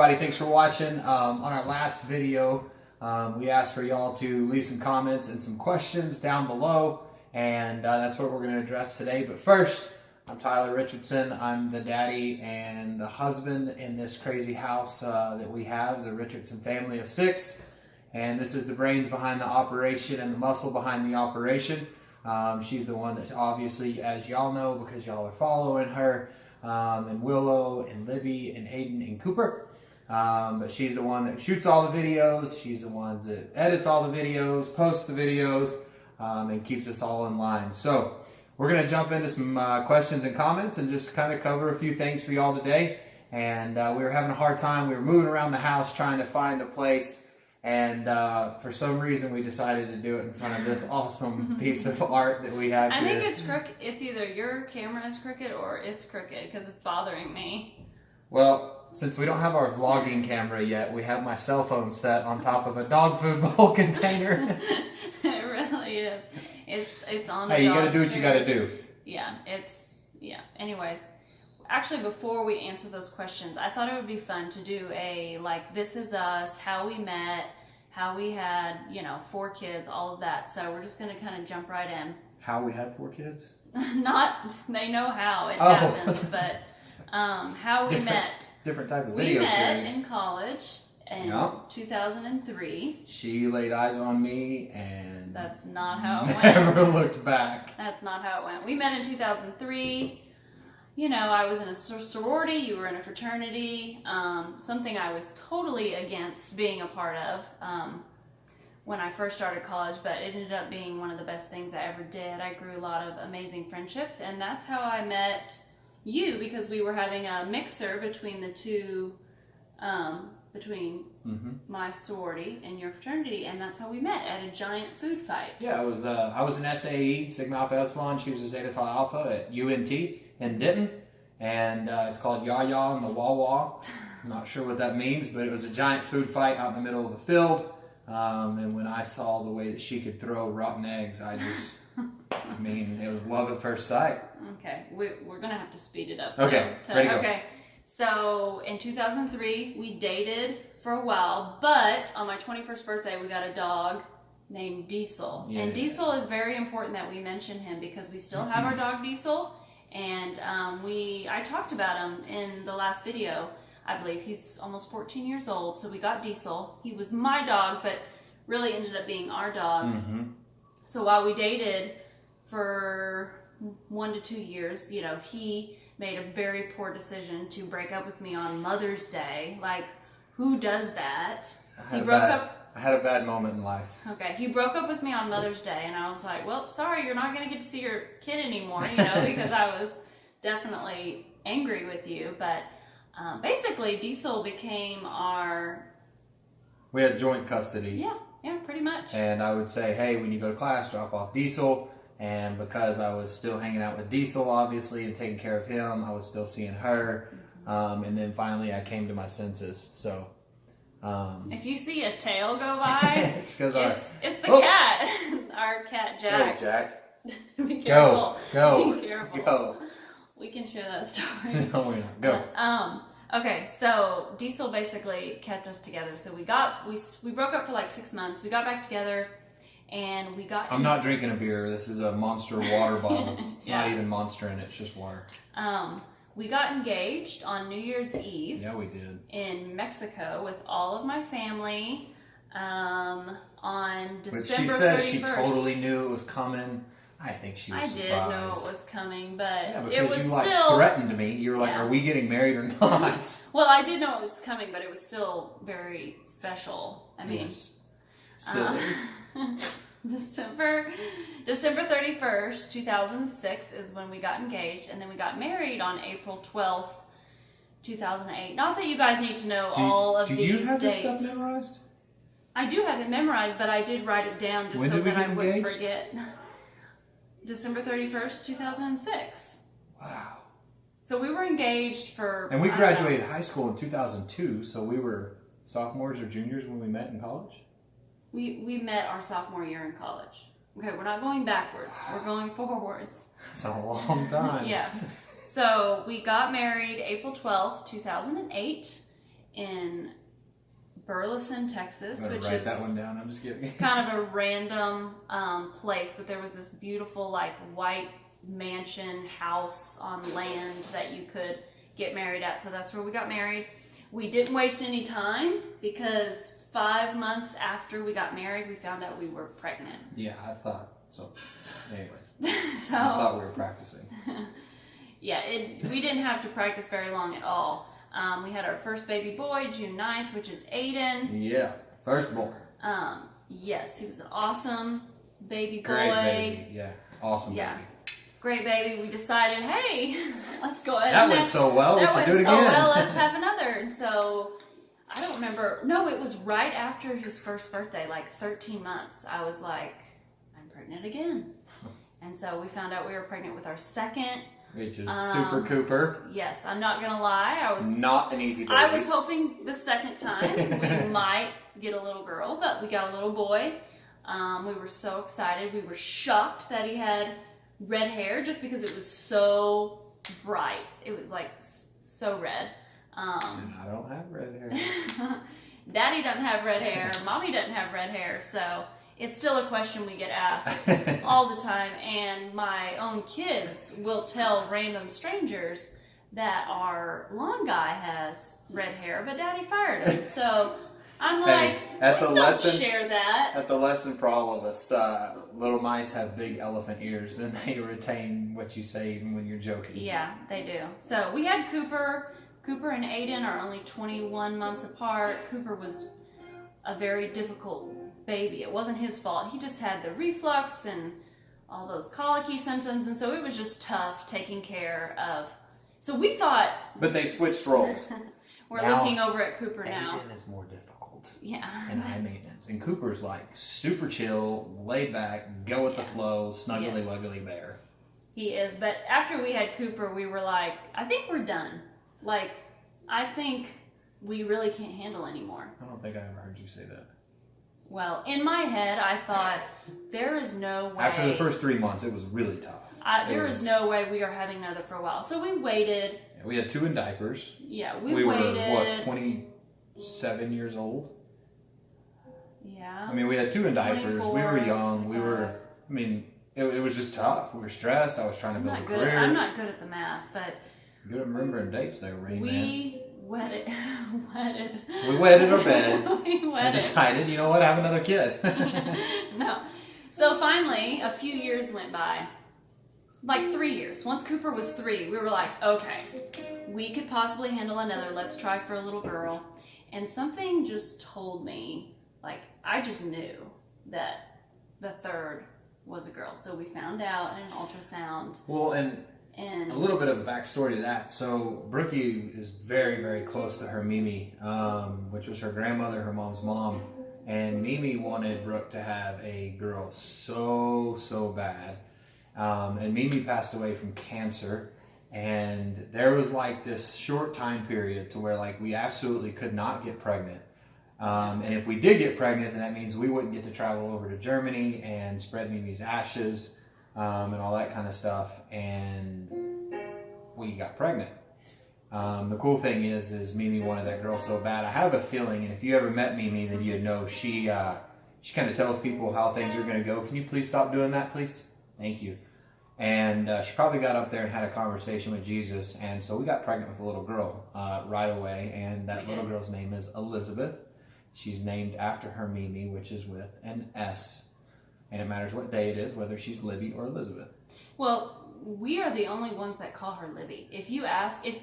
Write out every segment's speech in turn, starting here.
everybody, thanks for watching. On our last video, we asked for y'all to leave some comments and some questions down below, and that's what we're going to address today. But first, I'm Tyler Richardson. I'm the daddy and the husband in this crazy house that we have, the Richardson family of 6. And this is the brains behind the operation and the muscle behind the operation. She's the one that obviously, as y'all know, because y'all are following her, and Willow and Libby and Aiden and Cooper. But she's the one that shoots all the videos. She's the one that edits all the videos, posts the videos, and keeps us all in line. So we're going to jump into some questions and comments and just kind of cover a few things for y'all today. And we were having a hard time. We were moving around the house trying to find a place. And for some reason, we decided to do it in front of this awesome piece of art that we have here. I think it's crooked. It's either your camera is crooked or it's crooked because it's bothering me. Well, since we don't have our vlogging camera yet, we have my cell phone set on top of a dog food bowl container. It really is. It's on the Hey, you got to do what you got to do. Yeah, Anyways, actually, before we answer those questions, I thought it would be fun to do a, like, this is us, how we met, how we had, 4 kids, all of that. So we're just going to kind of jump right in. How we had 4 kids? They know how it happens, but how we met. Different type of video series. We met in college in 2003. She laid eyes on me and that's not how it went. Never looked back. That's not how it went. We met in 2003. I was in a sorority, you were in a fraternity, something I was totally against being a part of when I first started college, but it ended up being one of the best things I ever did. I grew a lot of amazing friendships, and that's how I met you, because we were having a mixer between the two, between my sorority and your fraternity, and that's how we met, at a giant food fight. Yeah, I was an SAE, Sigma Alpha Epsilon. She was a Zeta Tau Alpha at UNT in Denton, and it's called Yah and the Wah Wah. I'm not sure what that means, but it was a giant food fight out in the middle of the field, and when I saw the way that she could throw rotten eggs, I just... it was love at first sight. Okay, we're going to have to speed it up. Okay, ready to go. Okay, so in 2003, we dated for a while, but on my 21st birthday, we got a dog named Diesel. Yeah. And Diesel is very important that we mention him because we still have our dog Diesel, and I talked about him in the last video, I believe. He's almost 14 years old, so we got Diesel. He was my dog, but really ended up being our dog. So while we dated for 1 to 2 years, he made a very poor decision to break up with me on Mother's Day. Like, who does that? I had a bad moment in life. Okay, he broke up with me on Mother's Day, and I was like, well, sorry, you're not going to get to see your kid anymore, because I was definitely angry with you. But basically, Diesel became We had joint custody. Yeah, pretty much. And I would say, hey, when you go to class, drop off Diesel. And because I was still hanging out with Diesel, obviously, and taking care of him, I was still seeing her. And then finally, I came to my senses. So, if you see a tail go by, it's because it's the cat. Our cat, Jack. Go, Jack. Be careful. Go. Be careful. Go. We can share that story. No, we're not. Go. Okay, so Diesel basically kept us together. So we broke up for like 6 months. We got back together, and we got... I'm not drinking a beer. This is a Monster water bottle. It's not even Monster in it. It's just water. We got engaged on New Year's Eve. Yeah, we did. In Mexico with all of my family on December 31st. But she said she totally knew it was coming. I think she was surprised. I did know it was coming, but it was still... you threatened me. You were like, are we getting married or not? Well, I did know it was coming, but it was still very special. Yes. Still is. December 31st, 2006 is when we got engaged, and then we got married on April 12th, 2008. Not that you guys need to know all of these dates. Do you have this stuff memorized? I do have it memorized, but I did write it down just so that I wouldn't forget. December 31st, 2006. Wow. So we were engaged for... And we graduated high school in 2002, so we were sophomores or juniors when we met in college? We met our sophomore year in college. Okay, we're not going backwards. We're going forwards. It's a long time. Yeah. So we got married April 12th, 2008 in Burleson, Texas, I'm which gonna write is that one down. I'm just kidding. kind of a random place, but there was this beautiful like white mansion house on land that you could get married at. So that's where we got married. We didn't waste any time because 5 months after we got married, we found out we were pregnant. Yeah, I thought so. Anyways, So I thought we were practicing. yeah, we didn't have to practice very long at all. We had our first baby boy June 9th, which is Aiden. Yeah, firstborn. Yes, he was an awesome baby boy. Great baby. Yeah, awesome Yeah. baby. Great baby. We decided, hey, let's go ahead. That and went so well. We should do it so again. well. Let's have another. And so I don't remember. No, it was right after his first birthday, like 13 months. I was like, I'm pregnant again. And so we found out we were pregnant with our second. Which is Super Cooper. Yes, I'm not gonna lie. I was Not an easy baby. I was hoping the second time we might get a little girl, but we got a little boy. We were so excited. We were shocked that he had red hair just because it was so bright. It was like so red. And I don't have red hair. Daddy doesn't have red hair. Mommy doesn't have red hair. So it's still a question we get asked all the time. And my own kids will tell random strangers that our lawn guy has red hair, but Daddy fired him. So I'm like, that's please a don't lesson. share that. That's a lesson for all of us. Little mice have big elephant ears, and they retain what you say even when you're joking. Yeah, they do. So we had Cooper. Cooper and Aiden are only 21 months apart. Cooper was a very difficult baby. It wasn't his fault. He just had the reflux and all those colicky symptoms, and so it was just tough taking care of. So we thought... But they've switched roles. We're Now, looking over at Cooper now. Aiden is more difficult. Yeah. And high maintenance. And Cooper's like super chill, laid back, go with the flow, snuggly wuggly bear. He is. But after we had Cooper, we were like, I think we're done. Like, I think we really can't handle anymore. I don't think I ever heard you say that. Well, in my head, I thought, there is no way. After the first 3 months, it was really tough. There is no way we are having another for a while. So we waited. We had 2 in diapers. Yeah, we waited. waited. Were, what, 27 years old? Yeah. I mean, we had 2 in diapers. 24, We were young. I mean, it was just tough. We were stressed. I was trying to build a career. I'm not good at the math, but... Good at remembering dates there, Rain Man. We wedded. We wedded our bed. We wedded. And decided, you know what, have another kid. No. So finally, a few years went by. Like 3 years. Once Cooper was 3, we were like, okay, we could possibly handle another. Let's try for a little girl. And something just told me, like, I just knew that the third was a girl. So we found out in an ultrasound. Well, and a little bit of a backstory to that. So Brookie is very, very close to her Mimi, which was her grandmother, her mom's mom. And Mimi wanted Brooke to have a girl so bad. And Mimi passed away from cancer. And there was like this short time period to where like we absolutely could not get pregnant. And if we did get pregnant, then that means we wouldn't get to travel over to Germany and spread Mimi's ashes and all that kind of stuff. And we got pregnant. The cool thing is Mimi wanted that girl so bad. I have a feeling, and if you ever met Mimi, then you'd know she kind of tells people how things are going to go. Can you please stop doing that, please? Thank you. And she probably got up there and had a conversation with Jesus. And so we got pregnant with a little girl right away. And that little girl's name is Elizabeth. She's named after her Mimi, which is with an S. And it matters what day it is, whether she's Libby or Elizabeth. Well, we are the only ones that call her Libby. If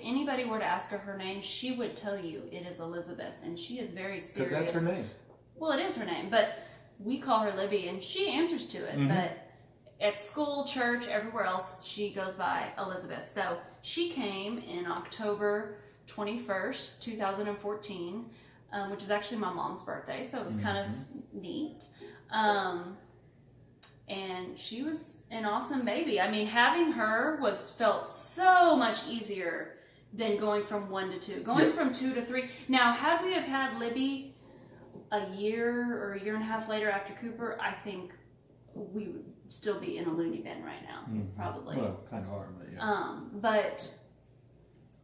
anybody were to ask her name, she would tell you it is Elizabeth. And she is very serious. Because that's her name. Well, it is her name. But we call her Libby, and she answers to it. Mm-hmm. But at school, church, everywhere else, she goes by Elizabeth. So she came in October 21st, 2014, which is actually my mom's birthday. So it was kind of neat. And she was an awesome baby. I mean, having her felt so much easier than going from 1 to 2. Going from 2 to 3. Now, had we have had Libby a year or a year and a half later after Cooper, I think we would still be in a loony bin right now, probably. Well, kind of are, but yeah. But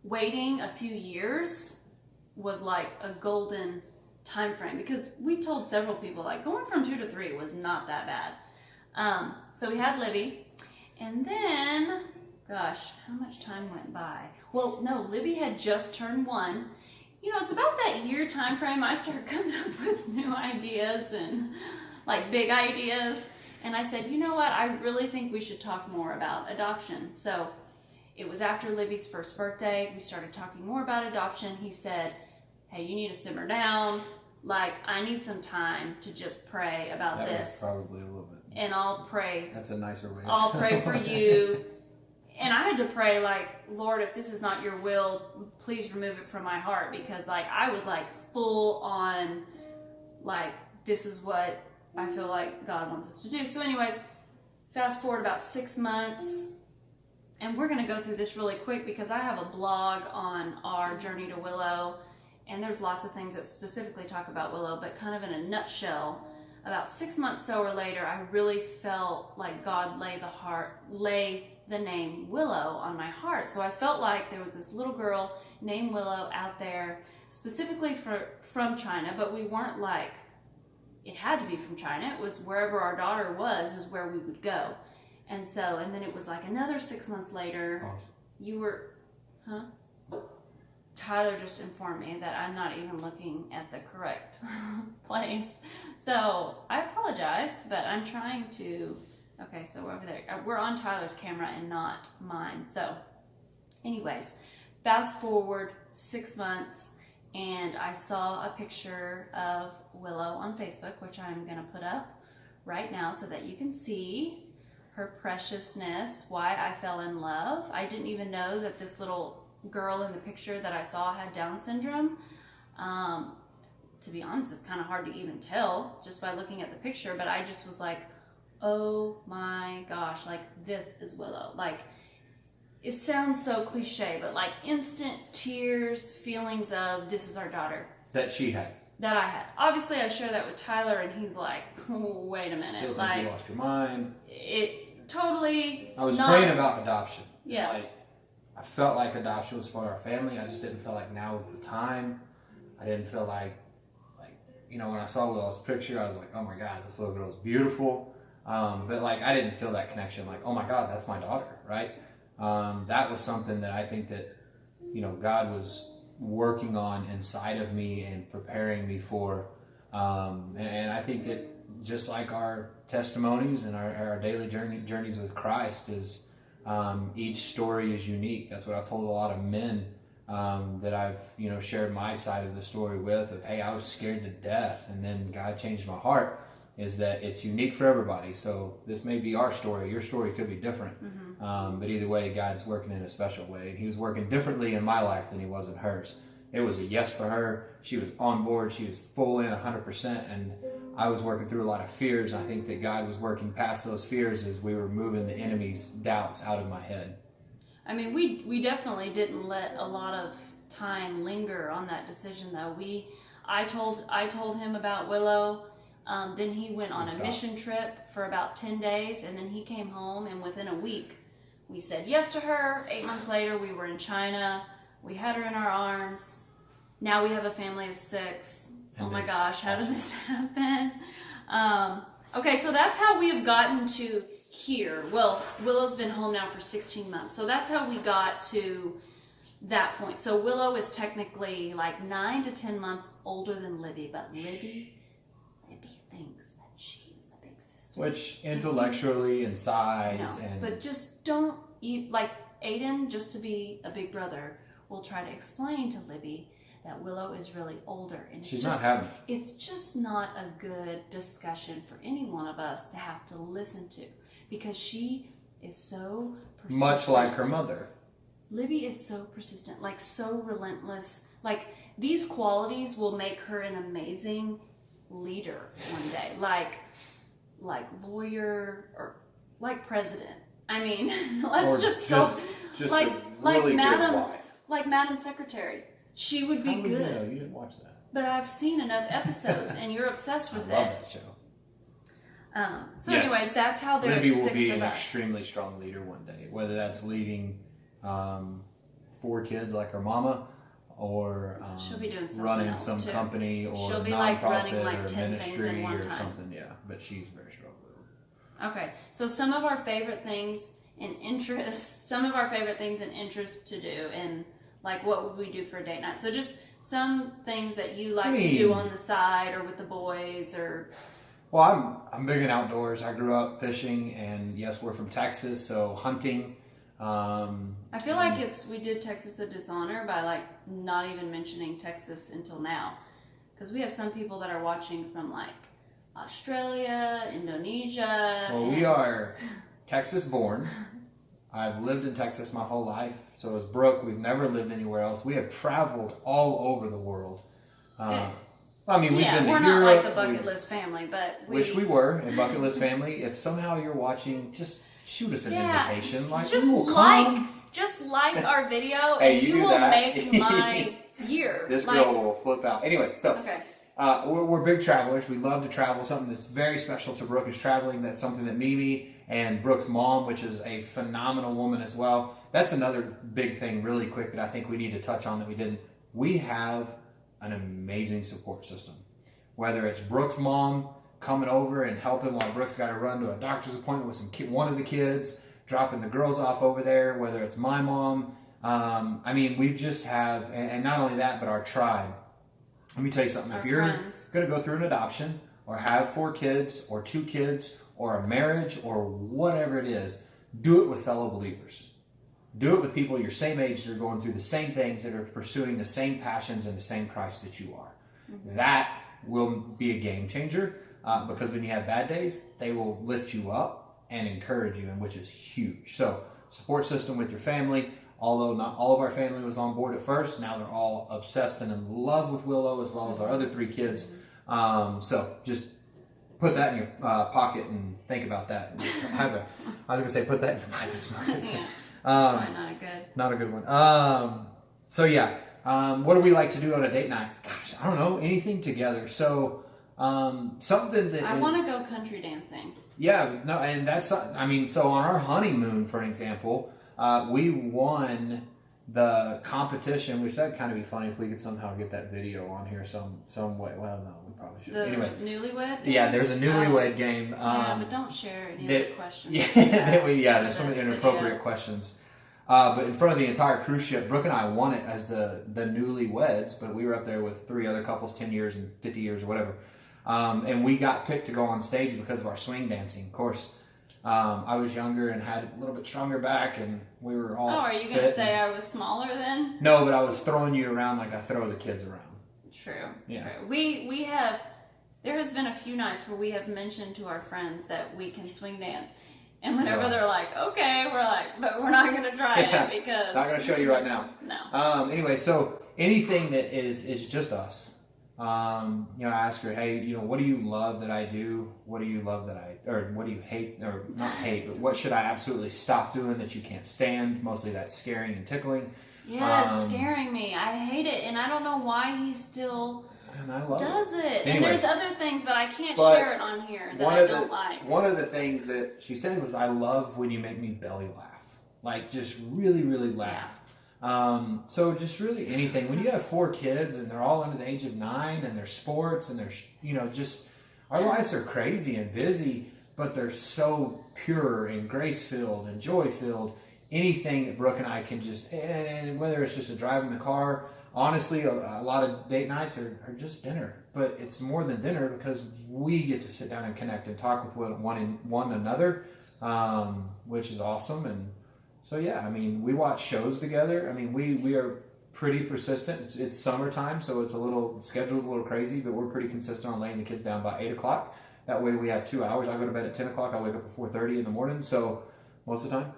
waiting a few years was like a golden time frame, because we told several people like going from 2 to 3 was not that bad. So we had Libby, and then, gosh, how much time went by? Well, no, Libby had just turned 1. You know, it's about that year time frame I started coming up with new ideas and like big ideas. And I said, you know what, I really think we should talk more about adoption. So it was after Libby's first birthday, we started talking more about adoption. He said, hey, you need to simmer down. Like, I need some time to just pray about this. That was probably a little bit. And I'll pray. That's a nicer way. I'll pray for you. And I had to pray, like, Lord, if this is not your will, please remove it from my heart. Because, like, I was, like, full on, like, this is what I feel like God wants us to do. So anyways, fast forward about 6 months. And we're going to go through this really quick because I have a blog on our journey to Willow. And there's lots of things that specifically talk about Willow. But kind of in a nutshell, about 6 months so or later, I really felt like God lay the name Willow on my heart. So I felt like there was this little girl named Willow out there, specifically from China, but we weren't like, it had to be from China. It was wherever our daughter was is where we would go. And then it was like another 6 months later, you were, Tyler just informed me that I'm not even looking at the correct place. So I apologize, but I'm trying to, okay, so we're over there. We're on Tyler's camera and not mine. So anyways, fast forward 6 months and I saw a picture of Willow on Facebook, which I'm going to put up right now so that you can see her preciousness, why I fell in love. I didn't even know that this little girl in the picture that I saw had Down syndrome. To be honest, it's kind of hard to even tell just by looking at the picture, but I just was like, oh my gosh, like this is Willow. Like, it sounds so cliche, but like instant tears, feelings of this is our daughter. That she had. That I had. Obviously, I share that with Tyler, and he's like, oh, wait a minute. Still like, think you lost your mind. It totally. I was praying about adoption. Yeah. Like, I felt like adoption was for our family. I just didn't feel like now was the time. I didn't feel like, you know, when I saw Willow's picture, I was like, oh my God, this little girl's beautiful. But like, I didn't feel that connection. Like, oh my God, that's my daughter, right? That was something that I think that, you know, God was working on inside of me and preparing me for. And I think that just like our testimonies and our daily journeys with Christ is, each story is unique. That's what I've told a lot of men that I've, you know, shared my side of the story with, of, hey, I was scared to death and then God changed my heart, is that it's unique for everybody. So this may be our story. Your story could be different. Mm-hmm. But either way, God's working in a special way. And he was working differently in my life than he was in hers. It was a yes for her. She was on board. She was full in 100%. And I was working through a lot of fears. I think that God was working past those fears as we were moving the enemy's doubts out of my head. I mean, we definitely didn't let a lot of time linger on that decision, though. I told him about Willow. Then he went on a mission trip for about 10 days, and then he came home, and within a week, we said yes to her. 8 months later, we were in China. We had her in our arms. Now we have a family of 6. Oh my gosh, how did this happen? Okay, so that's how we have gotten to here. Well, Willow's been home now for 16 months. So that's how we got to that point. So Willow is technically like 9 to 10 months older than Libby, but Libby thinks that she is the big sister. Which intellectually and size and... But just don't, like Aiden, just to be a big brother, will try to explain to Libby that Willow is really older. And she's not having it. It's just not a good discussion for any one of us to have to listen to, because she is so persistent. Much like her mother. Libby is so persistent, like so relentless. Like, these qualities will make her an amazing leader one day. Like lawyer or like president. I mean, let's just like really Madam, like Madam Secretary. She would be good. You know? You didn't watch that. But I've seen enough episodes, and you're obsessed with it. I love that show. Anyways, that's how there's Libby 6 will of be an us. extremely strong leader one day, whether that's leading 4 kids like her mama, or she'll be doing something running else some too. company or She'll be nonprofit running like or 10 things in ministry one or time. something. Yeah, but she's very strong-willed. Okay, so some of our favorite things and interests, to do, and like what would we do for a date night? So just some things that you like to do on the side or with the boys, or. Well, I'm big in outdoors. I grew up fishing, and yes, we're from Texas, so hunting. I feel like we did Texas a dishonor by like not even mentioning Texas until now, because we have some people that are watching from like Australia, Indonesia. Well, we are Texas born. I've lived in Texas my whole life. So is Brooke. We've never lived anywhere else. We have traveled all over the world. I mean, we've been to Europe. We're not like the bucket list family, but wish we were a bucket list family. If somehow you're watching, just shoot us an invitation. Like, just like our video, hey, and you will that. make my year. This girl will flip out. Anyway, so we're big travelers. We love to travel. Something that's very special to Brooke is traveling. That's something that Mimi and Brooke's mom, which is a phenomenal woman as well. That's another big thing, really quick, that I think we need to touch on that we didn't. We have an amazing support system. Whether it's Brooke's mom coming over and helping while Brooke's got to run to a doctor's appointment with one of the kids, dropping the girls off over there, whether it's my mom. I mean, we just have, and not only that, but our tribe. Let me tell you something. If you're going to go through an adoption or have 4 kids or 2 kids or a marriage or whatever it is, do it with fellow believers. Do it with people your same age that are going through the same things, that are pursuing the same passions and the same Christ that you are. Mm-hmm. That will be a game changer because when you have bad days, they will lift you up and encourage you, and which is huge. So, support system with your family. Although not all of our family was on board at first, now they're all obsessed and in love with Willow as well as our other 3 kids. So just put that in your pocket and think about that. I was going to say put that in your mind. Not a good one. So yeah, what do we like to do on a date night? Gosh, I don't know, anything together. So something that I want to go country dancing. Yeah, no, and that's, I mean, so on our honeymoon, for an example, we won the competition, which that'd kind of be funny if we could somehow get that video on here some way. Well, no, we probably should. Anyway, newlywed game? Yeah, there's a newlywed game. Yeah, but don't share any of the questions. There's some inappropriate questions. But in front of the entire cruise ship, Brooke and I won it as the newlyweds, but we were up there with 3 other couples, 10 years and 50 years or whatever. And we got picked to go on stage because of our swing dancing. Of course, I was younger and had a little bit stronger back, and we were all are you going to say I was smaller then? No, but I was throwing you around like I throw the kids around. True. Yeah. True. We have, there has been a few nights where we have mentioned to our friends that we can swing dance. And whenever they're like, okay, we're like, but we're not going to try it because... Not going to show you right now. No. Anyway, so anything that is just us. I ask her, hey, what do you love that I do? What do you love or what do you hate, or not hate, but what should I absolutely stop doing that you can't stand? Mostly that's scaring and tickling. Yeah, scaring me. I hate it, and I don't know why he still does it. Anyway, and there's other things, but I can't share it on here that I don't like. One of the things that she said was, I love when you make me belly laugh. Like, just really, really laugh. Yeah. So just really anything. When you have 4 kids and they're all under the age of 9 and they're sports and they're, just, our lives are crazy and busy, but they're so pure and grace-filled and joy-filled. Anything that Brooke and I can just, and whether it's just a drive in the car, honestly, a lot of date nights are just dinner. But it's more than dinner because we get to sit down and connect and talk with one another, which is awesome. And so, yeah, I mean, we watch shows together. I mean, we are pretty persistent. It's summertime, so schedule's a little crazy, but we're pretty consistent on laying the kids down by 8 o'clock. That way we have 2 hours. I go to bed at 10 o'clock. I wake up at 4:30 in the morning, so most of the time.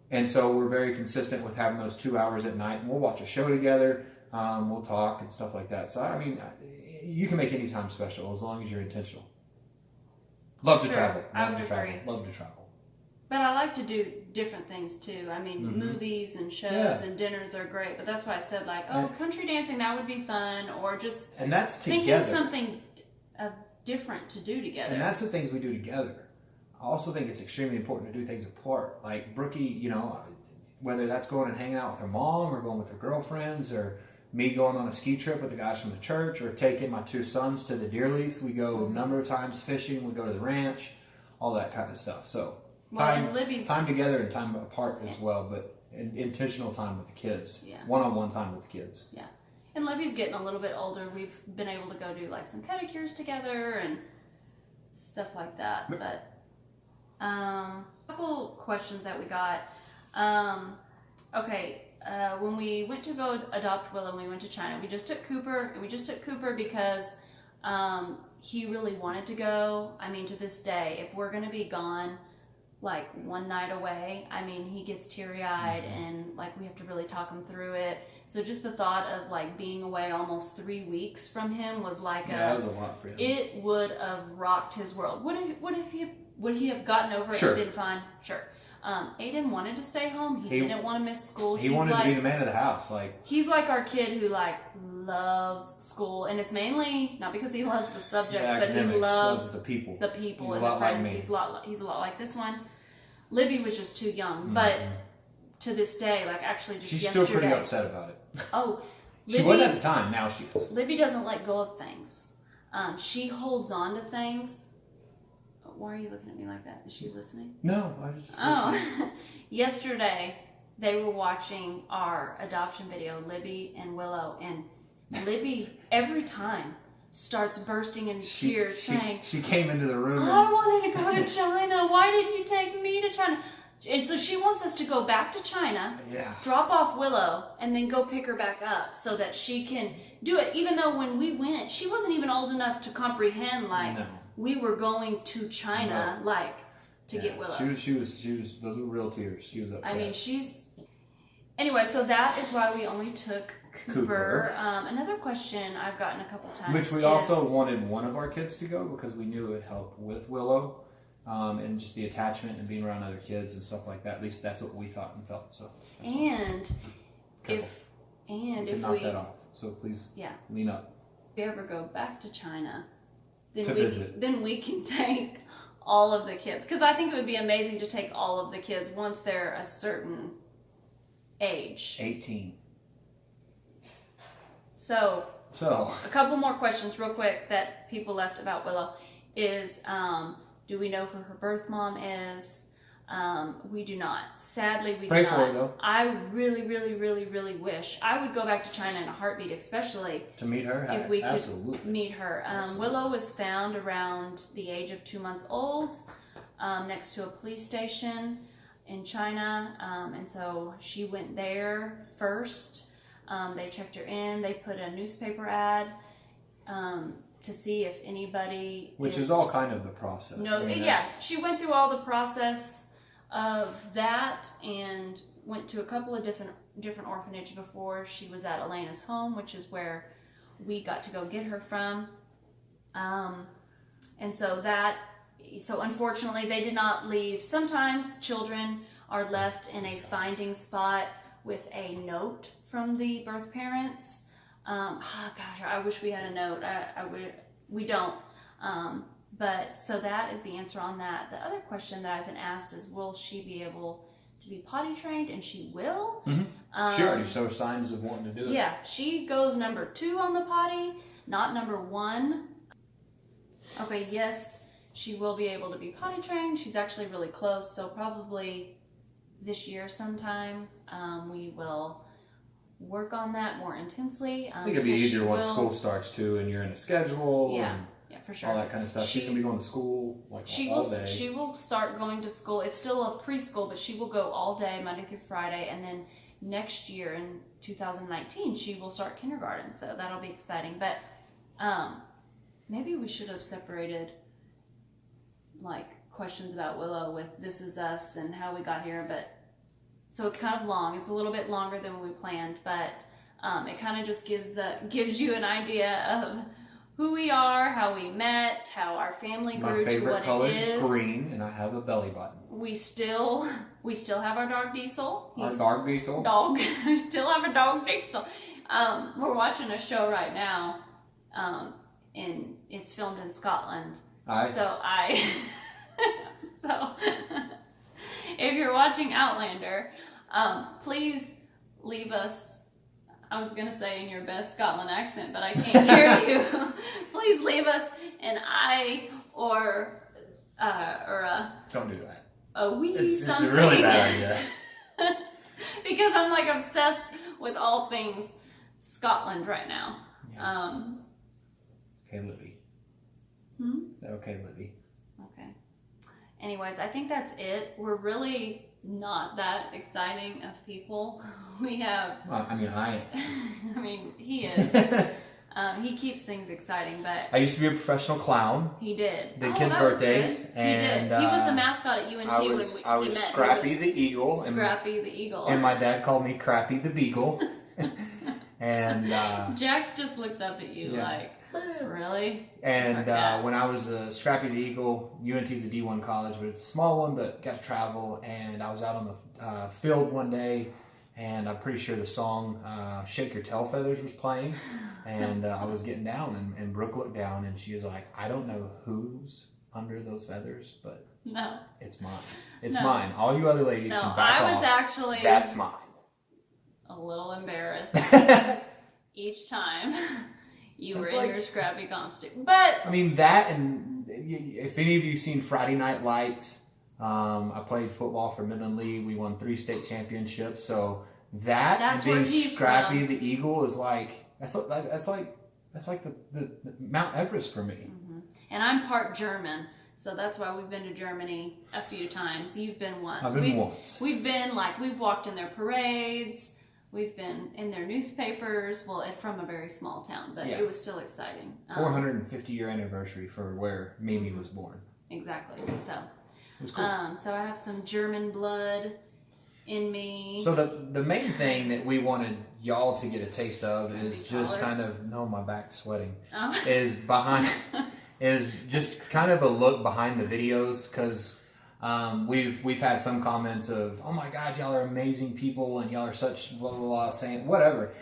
And so we're very consistent with having those 2 hours at night. And we'll watch a show together. We'll talk and stuff like that. So, I mean, you can make any time special as long as you're intentional. Love to travel. Love to travel. But I like to do different things too. I mean, movies and shows and dinners are great. But that's why I said country dancing, that would be fun. Or just and that's thinking something different to do together. And that's the things we do together. I also think it's extremely important to do things apart. Like Brookie, whether that's going and hanging out with her mom or going with her girlfriends, or me going on a ski trip with the guys from the church, or taking my 2 sons to the deer lease. We go a number of times fishing. We go to the ranch, all that kind of stuff. So time together and time apart as well, but intentional time with the kids. Yeah. One-on-one time with the kids. Yeah. And Libby's getting a little bit older. We've been able to go do like some pedicures together and stuff like that. But a couple questions that we got. When we went to go adopt Willow and we went to China, we just took Cooper, and we just took Cooper because he really wanted to go. I mean, to this day, if we're going to be gone like one night away, I mean, he gets teary-eyed, and like we have to really talk him through it. So just the thought of like being away almost 3 weeks from him was like that was a lot for him. It would have rocked his world. Would he have gotten over it and been fine? Sure. Aiden wanted to stay home. He didn't want to miss school. He wanted to be the man of the house. He's like our kid who like loves school, and it's mainly not because he loves the subjects, but he loves the people. The people he's and the friends. He's a lot like this one. Libby was just too young, but to this day, like actually just yesterday, she's still pretty upset about it. Oh, she wasn't at the time. Now she is. Libby doesn't let go of things. She holds on to things. Why are you looking at me like that? Is she listening? No, I was just listening. Yesterday, they were watching our adoption video, Libby and Willow, and Libby, every time, starts bursting into tears saying, she came into the room. I wanted to go to China. Why didn't you take me to China? And so she wants us to go back to China, drop off Willow, and then go pick her back up so that she can do it. Even though when we went, she wasn't even old enough to comprehend, we were going to China, to get Willow. She was, those were real tears. She was upset. I mean, anyway, so that is why we only took Cooper. Another question I've gotten a couple times. Which we also wanted one of our kids to go because we knew it would help with Willow, and just the attachment and being around other kids and stuff like that. At least that's what we thought and felt. So. If knock that off, so please lean up. If we ever go back to China, then we can take all of the kids, because I think it would be amazing to take all of the kids once they're a certain age. 18. So a couple more questions real quick that people left about Willow is, do we know who her birth mom is? We do not. Sadly, we do not. Pray for her, though. I really, really, really, really wish I would go back to China in a heartbeat, especially to meet her. If we could meet her. Willow was found around the age of 2 months old, next to a police station in China, and so she went there first. They checked her in. They put a newspaper ad to see if anybody. Which is all kind of the process. No, she went through all the process of that and went to a couple of different orphanages before she was at Elena's home, which is where we got to go get her from. And so unfortunately they did not leave. Sometimes children are left in a finding spot with a note from the birth parents. I wish we had a note. We don't. But so that is the answer on that. The other question that I've been asked is, will she be able to be potty trained? And she will. She already showed signs of wanting to do it. Yeah, she goes number 2 on the potty, not number 1. Okay, yes, she will be able to be potty trained. She's actually really close, so probably this year sometime we will work on that more intensely. I think it'd be easier once school starts too, and you're in a schedule. Yeah, for sure. All that kind of stuff. She's gonna be going to school all day. She will start going to school. It's still a preschool, but she will go all day, Monday through Friday, and then next year in 2019 she will start kindergarten. So that'll be exciting. But maybe we should have separated questions about Willow with This Is Us and how we got here, but so it's kind of long. It's a little bit longer than we planned, but it kind of just gives you an idea of who we are, how we met, how our family grew to what it is. My favorite color is green, and I have a belly button. We still have our dog Diesel. Our dog Diesel. Dog. We still have a dog Diesel. We're watching a show right now, and it's filmed in Scotland. So if you're watching Outlander, Please leave us, I was going to say in your best Scotland accent, but I can't hear you. Please leave us an I or a... Don't do that. A wee It's something. a really bad idea. Because I'm like obsessed with all things Scotland right now. Yeah. Okay, Libby. Is that okay, Libby? Okay. Anyways, I think that's it. We're really not that exciting of people. We have... Well, I mean, I mean, he is. He keeps things exciting, but... I used to be a professional clown. He did. Did kids' birthdays. And, he did. He was the mascot at UNT I was Scrappy the Eagle. Scrappy the Eagle. And my dad called me Crappy the Beagle. And Jack just looked up at you like, really? And when I was a Scrappy the Eagle, UNT's a D1 college, but it's a small one, but got to travel. And I was out on the field one day, and I'm pretty sure the song Shake Your Tail Feathers was playing. And I was getting down, and Brooke looked down, and she was like, I don't know who's under those feathers, but no, it's mine. It's mine. All you other ladies can back off. I was actually... That's mine. A little embarrassed each time you were like, in your Scrappy costume. But I mean, that, and if any of you seen Friday Night Lights, I played football for Midland League. We won 3 state championships. So that's and being Scrappy the Eagle is like that's like the Mount Everest for me. Mm-hmm. And I'm part German. So that's why we've been to Germany a few times. You've been once. I've been once. We've been we've walked in their parades. We've been in their newspapers. Well, from a very small town, but it was still exciting. 450-year anniversary for where Mimi was born. Exactly. So it was cool. So I have some German blood in me. So the main thing that we wanted y'all to get a taste of is just kind of my back's sweating. Is just kind of a look behind the videos, because we've had some comments of, oh my God, y'all are amazing people and y'all are such blah blah blah, saying whatever.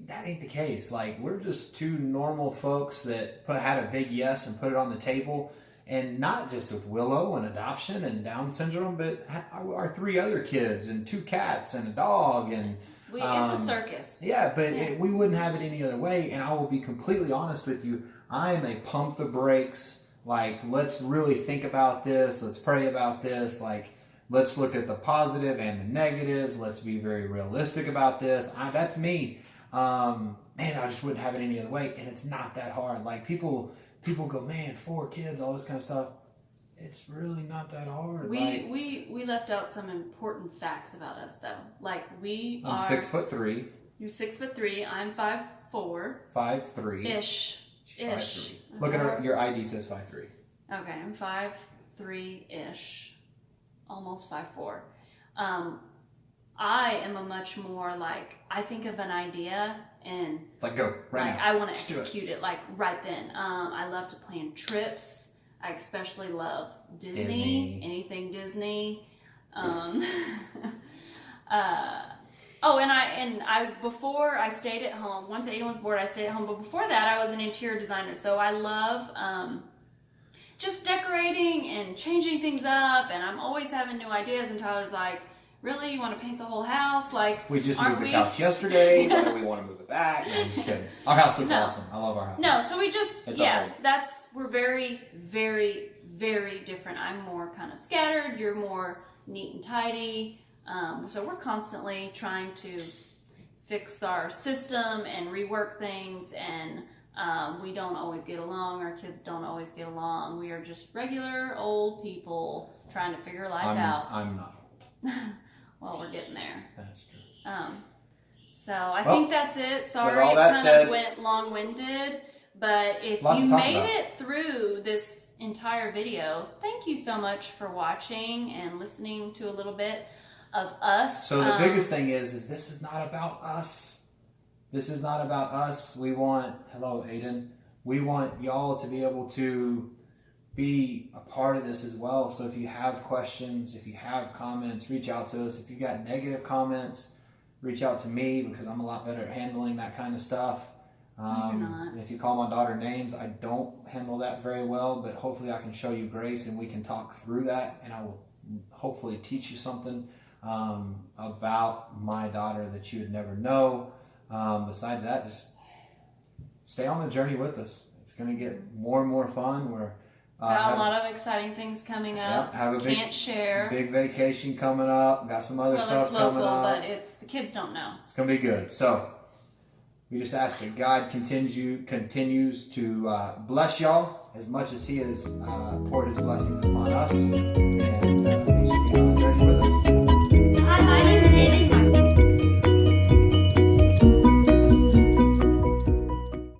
That ain't the case. Like, we're just 2 normal folks that had a big yes and put it on the table, and not just with Willow and adoption and Down syndrome, but our 3 other kids and 2 cats and a dog, and it's a circus. Yeah, but we wouldn't have it any other way. And I will be completely honest with you. I'm a pump the brakes. Like, let's really think about this. Let's pray about this. Like, let's look at the positive and the negatives. Let's be very realistic about this. That's me. Man, I just wouldn't have it any other way. And it's not that hard. Like, people go, man, 4 kids, all this kind of stuff. It's really not that hard. We left out some important facts about us, though. Like, I'm 6'3". You're 6'3". I'm 5'4". 5'3". Ish. She's 5'3". Look at her. Your ID says 5'3". Okay, I'm 5'3" almost 5'4". I am a much more I think of an idea and it's like, go right now. I want to execute it right then. I love to plan trips. I especially love Disney. Anything Disney. Before I stayed at home, once Aiden was born, I stayed at home. But before that, I was an interior designer. So I love just decorating and changing things up. And I'm always having new ideas. And Tyler's like, really? You want to paint the whole house? Like, we just moved the couch yesterday. Why do we want to move it back? No, I'm just kidding. Our house looks awesome. I love our house. No, so we just, we're very, very, very different. I'm more kind of scattered. You're more neat and tidy. So we're constantly trying to fix our system and rework things, and we don't always get along. Our kids don't always get along. We are just regular old people trying to figure life out. I'm not old. Well, we're getting there. That's true. So I think that's it. Sorry, all that it kind of went long-winded. But if you made it through this entire video, thank you so much for watching and listening to a little bit of us. So the biggest thing is this is not about us. This is not about us. Hello, Aiden. We want y'all to be able to be a part of this as well. So if you have questions, if you have comments, reach out to us. If you got negative comments, reach out to me, because I'm a lot better at handling that kind of stuff. If you call my daughter names, I don't handle that very well, but hopefully I can show you grace and we can talk through that, and I will hopefully teach you something. about my daughter that you would never know. Besides that, just stay on the journey with us. It's going to get more and more fun. We're got a lot of exciting things coming up. Have a Can't share. Big vacation coming up. Got some other stuff It's local, coming up. but it's the kids don't know. It's going to be good. So we just ask that God continues to bless y'all as much as He has poured His blessings upon us. And